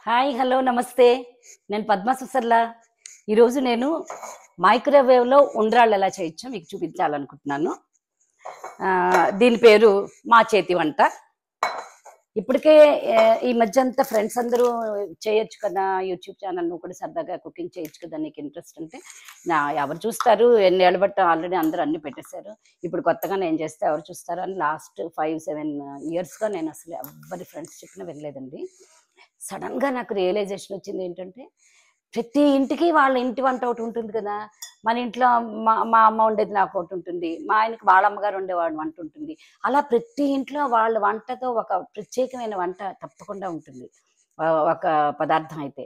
Hi hello నమస్తే. నేను పద్మ సుసర్ల. ఈరోజు నేను మైక్రోవేవ్లో ఉండ్రాళ్ళు ఎలా చేయొచ్చో మీకు చూపించాలనుకుంటున్నాను. దీని పేరు మా చేతి వంట. ఇప్పటికే ఈ మధ్య అంతా ఫ్రెండ్స్ అందరూ చేయొచ్చు కదా, యూట్యూబ్ ఛానల్ నువ్వు కూడా సరదాగా కుకింగ్ చేయొచ్చు కదా, నీకు ఇంట్రెస్ట్ అంటే ఎవరు చూస్తారు, ఎన్ని ఏళ్ళ బట్టి ఆల్రెడీ అందరూ అన్ని పెట్టేశారు. ఇప్పుడు కొత్తగా నేను చేస్తే ఎవరు చూస్తారు అని లాస్ట్ 5-7 ఇయర్స్గా నేను అసలు ఎవరి ఫ్రెండ్స్ చెప్పినా వెళ్ళలేదండి. సడన్గా నాకు రియలైజేషన్ వచ్చింది ఏంటంటే, ప్రతి ఇంటికి వాళ్ళ ఇంటి వంట ఒకటి ఉంటుంది కదా. మన ఇంట్లో మా అమ్మ వండేది నాకు ఒకటి ఉంటుంది, మా ఆయనకి వాళ్ళ అమ్మగారు వండేవాడు వంట ఉంటుంది. అలా ప్రతి ఇంట్లో వాళ్ళ వంటతో ఒక ప్రత్యేకమైన వంట తప్పకుండా ఉంటుంది, ఒక పదార్థం అయితే.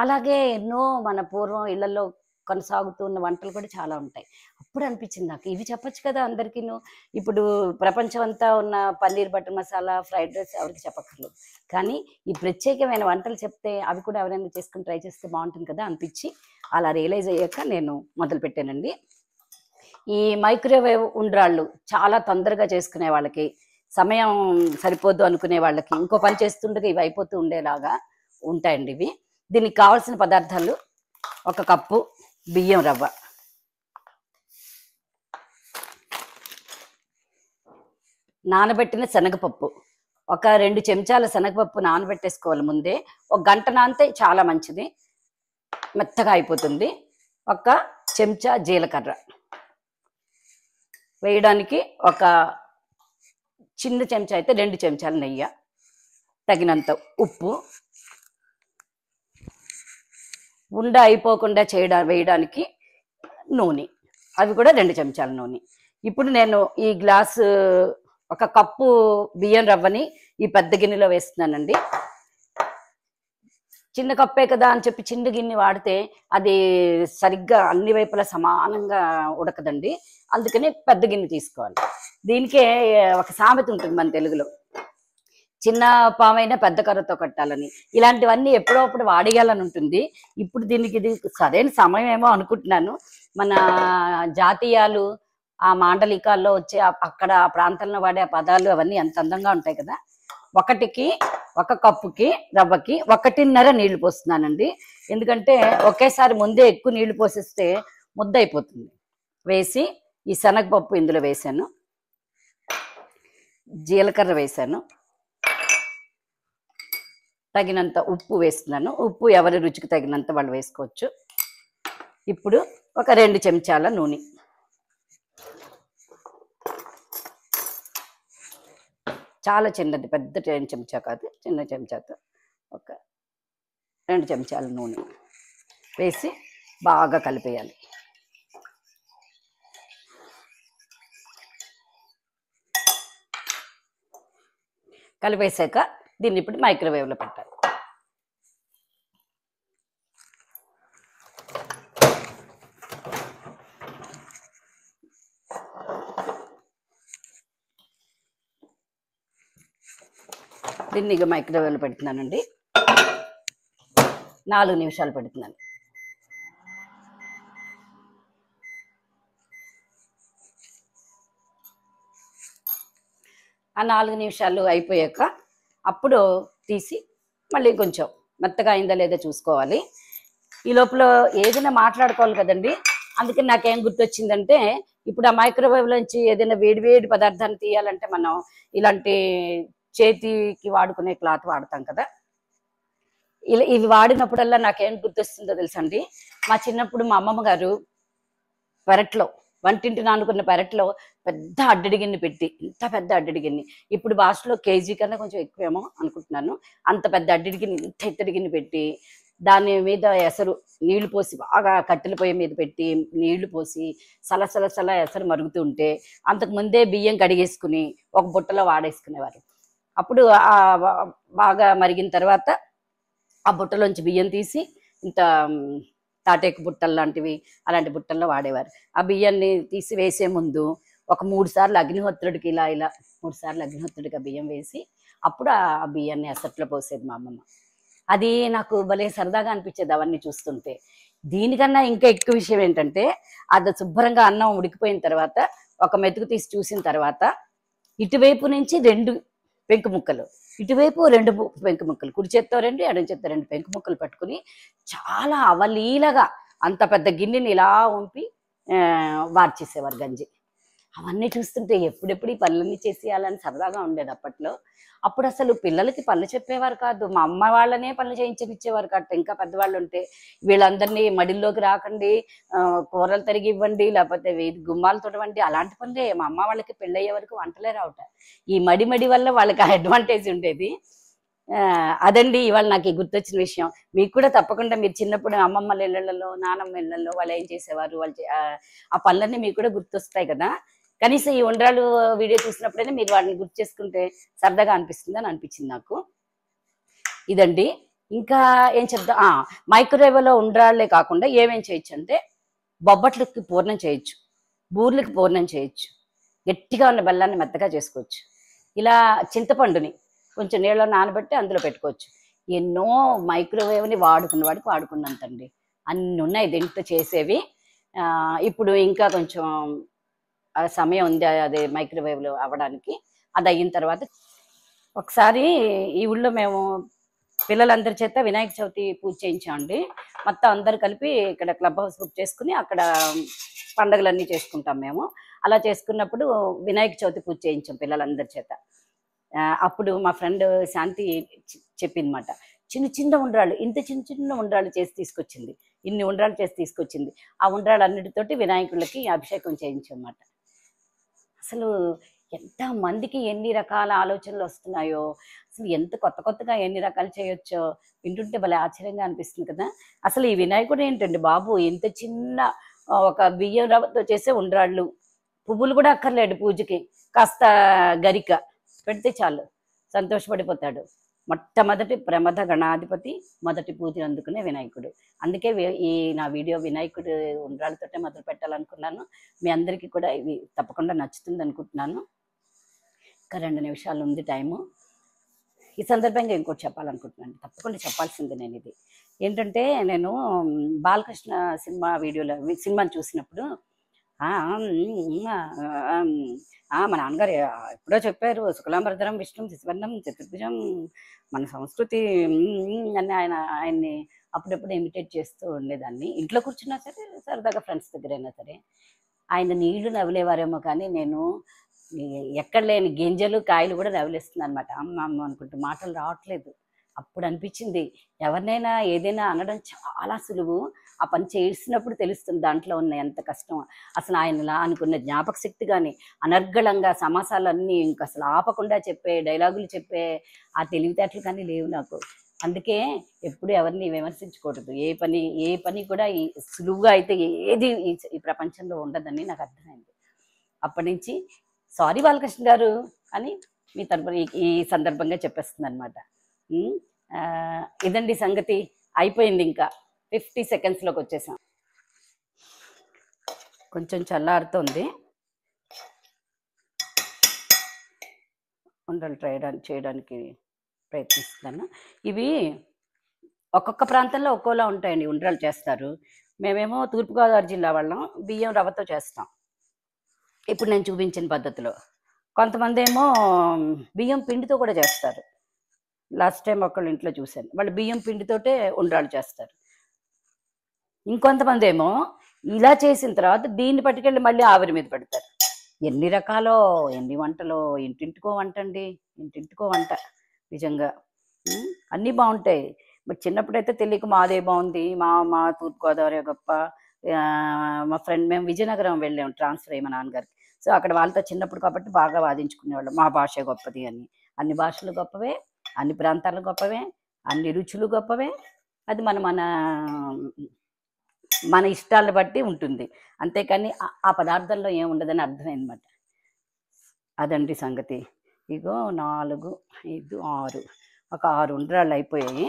అలాగే ఎన్నో మన పూర్వం ఇళ్లలో కొనసాగుతున్న వంటలు కూడా చాలా ఉంటాయి. అప్పుడు అనిపించింది నాకు, ఇవి చెప్పొచ్చు కదా అందరికీను. ఇప్పుడు ప్రపంచం అంతా ఉన్న paneer butter masala, fried rice ఎవరికి చెప్పక్కర్లేదు. కానీ ఈ ప్రత్యేకమైన వంటలు చెప్తే అవి కూడా ఎవరైనా చేసుకుని ట్రై చేస్తే బాగుంటుంది కదా అనిపించి అలా రియలైజ్ అయ్యాక నేను మొదలుపెట్టానండి. ఈ మైక్రోవేవ్ ఉండ్రాళ్ళు చాలా తొందరగా చేసుకునే వాళ్ళకి, సమయం సరిపోద్దు అనుకునే వాళ్ళకి, ఇంకో పని చేస్తుండగా ఇవి అయిపోతూ ఉండేలాగా ఉంటాయండి ఇవి. దీనికి కావాల్సిన పదార్థాలు: 1 కప్పు బియ్యం రవ్వ, నానబెట్టిన శనగపప్పు, ఒక 2 చెంచాల శనగపప్పు నానబెట్టేసుకోవాలి ముందే. 1 గంట నానితే చాలా మంచిది, మెత్తగా అయిపోతుంది. 1 చెంచా జీలకర్ర వేయడానికి, ఒక చిన్న చెంచా అయితే 2 చెంచాల నెయ్యి, తగినంత ఉప్పు, ఉండ అయిపోకుండా వేయడానికి నూనె, అవి కూడా 2 చెంచాల నూనె. ఇప్పుడు నేను ఈ గ్లాసు 1 కప్పు బియ్యం రవ్వని ఈ పెద్ద గిన్నెలో వేస్తున్నానండి. చిన్న కప్పే కదా అని చెప్పి చిన్న గిన్నె వాడితే అది సరిగ్గా అన్ని వైపులా సమానంగా ఉడకదండి, అందుకని పెద్ద గిన్నె తీసుకోవాలి. దీనికే ఒక సామెత ఉంటుంది మన తెలుగులో, చిన్న పామైనా పెద్ద కర్రతో కట్టాలని. ఇలాంటివన్నీ ఎప్పుడో అప్పుడు వాడేయాలని ఉంటుంది. ఇప్పుడు దీనికి ఇది సరైన సమయం ఏమో అనుకుంటున్నాను. మన జాతీయాలు, ఆ మాండలికాల్లో వచ్చే అక్కడ ఆ ప్రాంతంలో వాడే ఆ పదాలు అవన్నీ ఎంత అందంగా ఉంటాయి కదా. 1 కప్పుకి రవ్వకి 1.5 నీళ్లు పోస్తున్నానండి. ఎందుకంటే ఒకేసారి ముందే ఎక్కువ నీళ్లు పోసేస్తే ముద్ద అయిపోతుంది. వేసి ఈ శనగపప్పు ఇందులో వేసాను, జీలకర్ర వేసాను, తగినంత ఉప్పు వేస్తున్నాను. ఉప్పు ఎవరి రుచికి తగినంత వాళ్ళు వేసుకోవచ్చు. ఇప్పుడు ఒక 2 చెంచాల నూనె, చాలా చిన్నది, పెద్ద చెంచా కాదు, చిన్న చెంచాతో ఒక 2 చెంచాల నూనె వేసి బాగా కలిపేయాలి. కలిపేసాక దీన్ని ఇప్పుడు మైక్రోవేవ్లో పెట్టాలి. దీన్ని ఇక మైక్రోవేవ్లో పెడుతున్నానండి. 4 నిమిషాలు పెడుతున్నాను. ఆ 4 నిమిషాలు అయిపోయాక అప్పుడు తీసి మళ్ళీ కొంచెం మెత్తగా అయిందా లేదా చూసుకోవాలి. ఈ లోపల ఏదైనా మాట్లాడుకోవాలి కదండి. అందుకని నాకేం గుర్తొచ్చిందంటే, ఇప్పుడు ఆ మైక్రోవేవ్లోంచి ఏదైనా వేడి పదార్థాన్ని తీయాలంటే మనం ఇలాంటి చేతికి వాడుకునే క్లాత్ వాడతాం కదా. ఇవి వాడినప్పుడల్లా నాకేం గుర్తొస్తుందో తెలుసండి, మా చిన్నప్పుడు మా అమ్మమ్మ గారు పెరట్లో, వంటింటి నానుకున్న పెరట్లో పెద్ద అడ్డడి గిన్నె పెట్టి, ఇంత పెద్ద అడ్డడి గిన్నె, ఇప్పుడు భాషలో కేజీ కన్నా కొంచెం ఎక్కువేమో అనుకుంటున్నాను, అంత పెద్ద అడ్డడి గిన్నె, ఇంత ఎత్తడి గిన్నె పెట్టి దాని మీద ఎసరు నీళ్లు పోసి, బాగా కట్టెల పొయ్యి మీద పెట్టి నీళ్లు పోసి సల ఎసరు మరుగుతూ ఉంటే అంతకు ముందే బియ్యం కడిగేసుకుని ఒక బుట్టలో వాడేసుకునేవారు. అప్పుడు బాగా మరిగిన తర్వాత ఆ బుట్టలోంచి బియ్యం తీసి ఇంత తాటేకు బుట్టలు లాంటివి, అలాంటి బుట్టల్లో వాడేవారు. ఆ బియ్యాన్ని తీసి వేసే ముందు ఒక 3 సార్లు అగ్నిహోత్రుడికి ఇలా 3 సార్లు అగ్నిహోత్రుడికి ఆ బియ్యం వేసి అప్పుడు ఆ బియ్యాన్ని అసట్లో పోసేది మా అమ్మమ్మ. అది నాకు భలే సరదాగా అనిపించేది అవన్నీ చూస్తుంటే. దీనికన్నా ఇంకా ఎక్కువ విషయం ఏంటంటే, అది శుభ్రంగా అన్నం ఉడికిపోయిన తర్వాత ఒక మెతుకు తీసి చూసిన తర్వాత ఇటువైపు నుంచి 2 పెంకు ముక్కలు, ఇటువైపు 2 పెంకు ముక్కలు, కుడి చేత్తో 2, ఎడమ చేత్తో 2 పెంకు ముక్కలు పట్టుకుని చాలా అవలీలగా అంత పెద్ద గిన్నెని ఇలా వంపి వార్చేసేవారు గంజి. అవన్నీ చూస్తుంటే ఎప్పుడెప్పుడు ఈ పనులన్నీ చేసేయాలని సరదాగా ఉండేది అప్పట్లో. అప్పుడు అసలు పిల్లలకి పనులు చెప్పేవారు కాదు. మా అమ్మ వాళ్ళనే పనులు చేయించనిచ్చేవారు కాదు. ఇంకా పెద్దవాళ్ళు ఉంటే వీళ్ళందరినీ మడిల్లోకి రాకండి, కూరలు తరిగి ఇవ్వండి, లేకపోతే గుమ్మాలు తొడవండి, అలాంటి పనులే. మా అమ్మ వాళ్ళకి పెళ్ళయ్యే వరకు వంటలే రావట. ఈ మడి వల్ల వాళ్ళకి అడ్వాంటేజ్ ఉండేది. అదండి ఇవాళ నాకు గుర్తొచ్చిన విషయం. మీకు కూడా తప్పకుండా మీరు చిన్నప్పుడు అమ్మమ్మల ఇళ్లలో, నానమ్మ ఇళ్లలో వాళ్ళు ఏం చేసేవారు, వాళ్ళు ఆ పనులన్నీ మీకు కూడా గుర్తొస్తాయి కదా. కనీసం ఈ ఉండ్రాలు వీడియో చూసినప్పుడైనా మీరు వాటిని గుర్తు చేసుకుంటే సరదాగా అనిపిస్తుంది అని అనిపించింది నాకు. ఇదండి. ఇంకా ఏం చెప్తా, మైక్రోవేవ్లో ఉండ్రాళ్లే కాకుండా ఏమేం చేయొచ్చు అంటే బొబ్బట్లకి పూర్ణం చేయొచ్చు, బూర్లకి పూర్ణం చేయొచ్చు, గట్టిగా ఉన్న బెల్లాన్ని మెత్తగా చేసుకోవచ్చు. ఇలా చింతపండుని కొంచెం నీళ్ళలో నానబెట్టి అందులో పెట్టుకోవచ్చు. ఎన్నో మైక్రోవేవ్ని వాడికి వాడుకున్నంతండి అన్ని ఉన్నాయి దీంట్లో చేసేవి. ఇప్పుడు ఇంకా కొంచెం సమయం ఉంది అది మైక్రోవేవ్లో అవ్వడానికి. అది అయిన తర్వాత ఒకసారి ఈ ఊళ్ళో మేము పిల్లలందరి చేత వినాయక చవితి పూజ చేయించామండి. మొత్తం అందరు కలిపి ఇక్కడ క్లబ్ హౌస్ బుక్ చేసుకుని అక్కడ పండుగలన్నీ చేసుకుంటాం మేము. అలా చేసుకున్నప్పుడు వినాయక చవితి పూజ చేయించాం పిల్లలందరి చేత. అప్పుడు మా ఫ్రెండ్ శాంతి చెప్పిందన్నమాట, చిన్న ఉండ్రాళ్ళు, ఇంత చిన్న ఉండ్రాళ్ళు చేసి తీసుకొచ్చింది. ఇన్ని ఉండ్రాళ్ళు చేసి తీసుకొచ్చింది. ఆ ఉండ్రాళ్ళు అన్నిటితోటి వినాయకుళ్ళకి అభిషేకం చేయించన్నమాట. అసలు ఎంత మందికి ఎన్ని రకాల ఆలోచనలు వస్తున్నాయో, అసలు ఎంత కొత్తగా ఎన్ని రకాలు చేయొచ్చో వింటుంటే భలే ఆశ్చర్యంగా అనిపిస్తుంది కదా. అసలు ఈ వినాయకుడు ఏంటండి బాబు, ఇంత చిన్న ఒక బియ్యం రవ్వతో చేసే ఉండ్రాళ్ళు, పువ్వులు కూడా అక్కర్లేడు పూజకి, కాస్త గరిక పెడితే చాలు సంతోషపడిపోతాడు. మొట్టమొదటి ప్రమథ గణాధిపతి, మొదటి పూజ అందుకునే వినాయకుడు. అందుకే ఈ నా వీడియో వినాయకుడు ఉండ్రాళ్ళతోటే మొదలు పెట్టాలనుకున్నాను. మీ అందరికీ కూడా ఇవి తప్పకుండా నచ్చుతుంది అనుకుంటున్నాను. ఇంకా 2 నిమిషాలు ఉంది టైము. ఈ సందర్భంగా ఇంకోటి చెప్పాలనుకుంటున్నాను, తప్పకుండా చెప్పాల్సిందే. నేను ఇది ఏంటంటే, నేను బాలకృష్ణ సినిమాని చూసినప్పుడు మా నాన్నగారు ఎప్పుడో చెప్పారు, శుక్లాంబరధరం విష్ణుం శశివర్ణం చతుర్భుజం మన సంస్కృతి అని ఆయన్ని అప్పుడప్పుడు ఇమిటేట్ చేస్తూ ఉండేదాన్ని. ఇంట్లో కూర్చున్నా సరే, సరదాగా ఫ్రెండ్స్ దగ్గర అయినా సరే. ఆయన నీళ్లు నవ్వులేవారేమో కానీ నేను ఎక్కడ లేని గింజలు కాయలు కూడా నవ్వులేస్తుంది అనమాట. అమ్మ అనుకుంటూ మాటలు రావట్లేదు. అప్పుడు అనిపించింది, ఎవరినైనా ఏదైనా అనడం చాలా సులువు, ఆ పని చేసినప్పుడు తెలుస్తుంది దాంట్లో ఉన్న ఎంత కష్టం. అసలు ఆయనలా అనుకున్న జ్ఞాపక శక్తి కానీ, అనర్గళంగా సమాసాలన్నీ ఇంకా అసలు ఆపకుండా చెప్పే డైలాగులు చెప్పే ఆ తెలివితేటలు కానీ లేవు నాకు. అందుకే ఎప్పుడు ఎవరిని విమర్శించకూడదు. ఏ పని కూడా సులువుగా అయితే ఏది ఈ ప్రపంచంలో ఉండదని నాకు అర్థమైంది. అప్పటి నుంచి సారీ బాలకృష్ణ గారు అని మీ తరపున ఈ సందర్భంగా చెప్పేస్తుంది అనమాట. ఇదండి సంగతి. అయిపోయింది, ఇంకా 50 సెకండ్స్లోకి వచ్చేసాం. కొంచెం చల్లారుతుంది. ఉండలు చేయడానికి ప్రయత్నిస్తున్నాను. ఇవి ఒక్కొక్క ప్రాంతంలో ఒక్కోలా ఉంటాయండి. ఉండ్రాలు చేస్తారు. మేమేమో తూర్పుగోదావరి జిల్లా వాళ్ళం, బియ్యం రవ్వతో చేస్తాం ఇప్పుడు నేను చూపించిన పద్ధతిలో. కొంతమంది ఏమో బియ్యం పిండితో కూడా చేస్తారు. లాస్ట్ టైం ఒకళ్ళ ఇంట్లో చూశాను, వాళ్ళు బియ్యం పిండితోటే ఉండ్రాలు చేస్తారు. ఇంకొంతమంది ఏమో ఇలా చేసిన తర్వాత దీన్ని పట్టుకెళ్ళి మళ్ళీ ఆవిరి మీద పెడతారు. ఎన్ని రకాలో, ఎన్ని వంటలో, ఇంటింటికో వంట అండి, ఇంటింటికో వంట నిజంగా. అన్నీ బాగుంటాయి. బట్ చిన్నప్పుడైతే తెలియక మాదే బాగుంది, మా తూర్పుగోదావరి గొప్ప. మా ఫ్రెండ్, మేము విజయనగరం వెళ్ళాము ట్రాన్స్ఫర్ అయ్యి మా నాన్నగారికి. సో అక్కడ వాళ్ళతో చిన్నప్పుడు కాబట్టి బాగా వాదించుకునేవాళ్ళం, మా భాష గొప్పది అని. అన్ని భాషలు గొప్పవే, అన్ని ప్రాంతాలు గొప్పవే, అన్ని రుచులు గొప్పవే. అది మన ఇష్టాలను బట్టి ఉంటుంది, అంతేకాని ఆ పదార్థంలో ఏముండదని అర్థమైందన్నమాట. అదండి సంగతి. ఇగో 4, 5, 6 ఒక 6 ఉండ్రాళ్ళు అయిపోయాయి.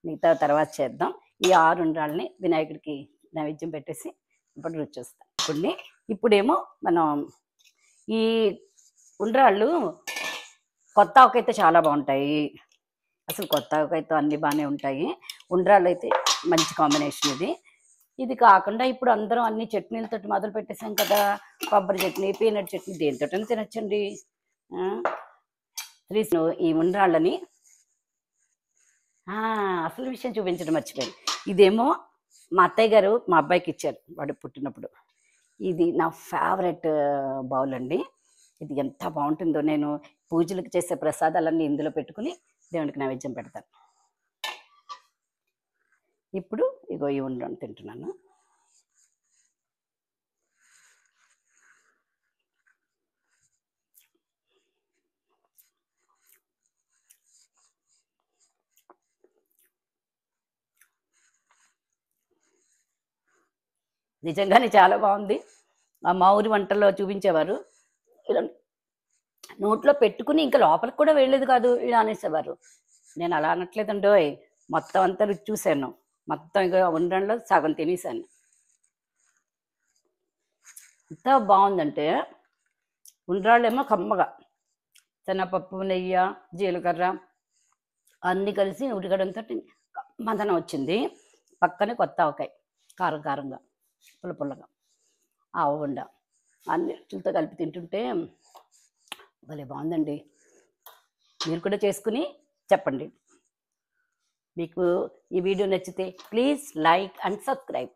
మిగతా తర్వాత చేద్దాం. ఈ 6 ఉండ్రాళ్ళని వినాయకుడికి నైవేద్యం పెట్టేసి ఇప్పుడు రుచి చూస్తాం. ఇప్పుడేమో మనం ఈ ఉండ్రాళ్ళు కొత్త ఆవకాయతో చాలా బాగుంటాయి. అసలు కొత్త ఆవకాయతో అన్నీ బాగానే ఉంటాయి. ఉండ్రాళ్ళు అయితే మంచి కాంబినేషన్ ఇది కాకుండా ఇప్పుడు అందరం అన్ని చట్నీలతో మొదలు పెట్టేసాం కదా. కొబ్బరి చట్నీ, పీనట్ చట్నీ, దేనితోటైనా తినచ్చండి. ఈ ఉండ్రాళ్ళని అసలు విషయం చూపించడం మర్చిపోయాను. ఇదేమో మా అత్తయ్య గారు మా అబ్బాయికి ఇచ్చారు వాడు పుట్టినప్పుడు. ఇది నా ఫేవరెట్ బౌల్ అండి. ఇది ఎంత బాగుంటుందో. నేను పూజలకు చేసే ప్రసాదాలన్నీ ఇందులో పెట్టుకుని దేవునికి నైవేద్యం పెడతాను. ఇప్పుడు ఇగో ఈ ఉండని తింటున్నాను. నిజంగానే చాలా బాగుంది. మా ఊరి వంటల్లో చూపించేవారు, ఇలా నోట్లో పెట్టుకుని ఇంకా లోపలికి కూడా వెళ్ళేది కాదు, ఇలా అనేసేవారు. నేను అలా అనట్లేదండోయ్, మొత్తం అంతా రుచి చూశాను. మొత్తం ఇక ఉండడంలో సగం తినేసాను. ఎంత బాగుందంటే ఉండ్రాళ్ళేమో కమ్మగా శనగపప్పు, నెయ్యి, జీలకర్ర అన్నీ కలిసి ఉడకడంతో మదనం వచ్చింది. పక్కనే కొత్త ఆవకాయ కారం కారంగా పుల్ల పుల్లగా ఆ ఉండ అన్ని రుచులతో కలిపి తింటుంటే భలే బాగుందండి. మీరు కూడా చేసుకుని చెప్పండి. మీకు ఈ వీడియో నచ్చితే ప్లీజ్ లైక్ అండ్ సబ్స్క్రైబ్.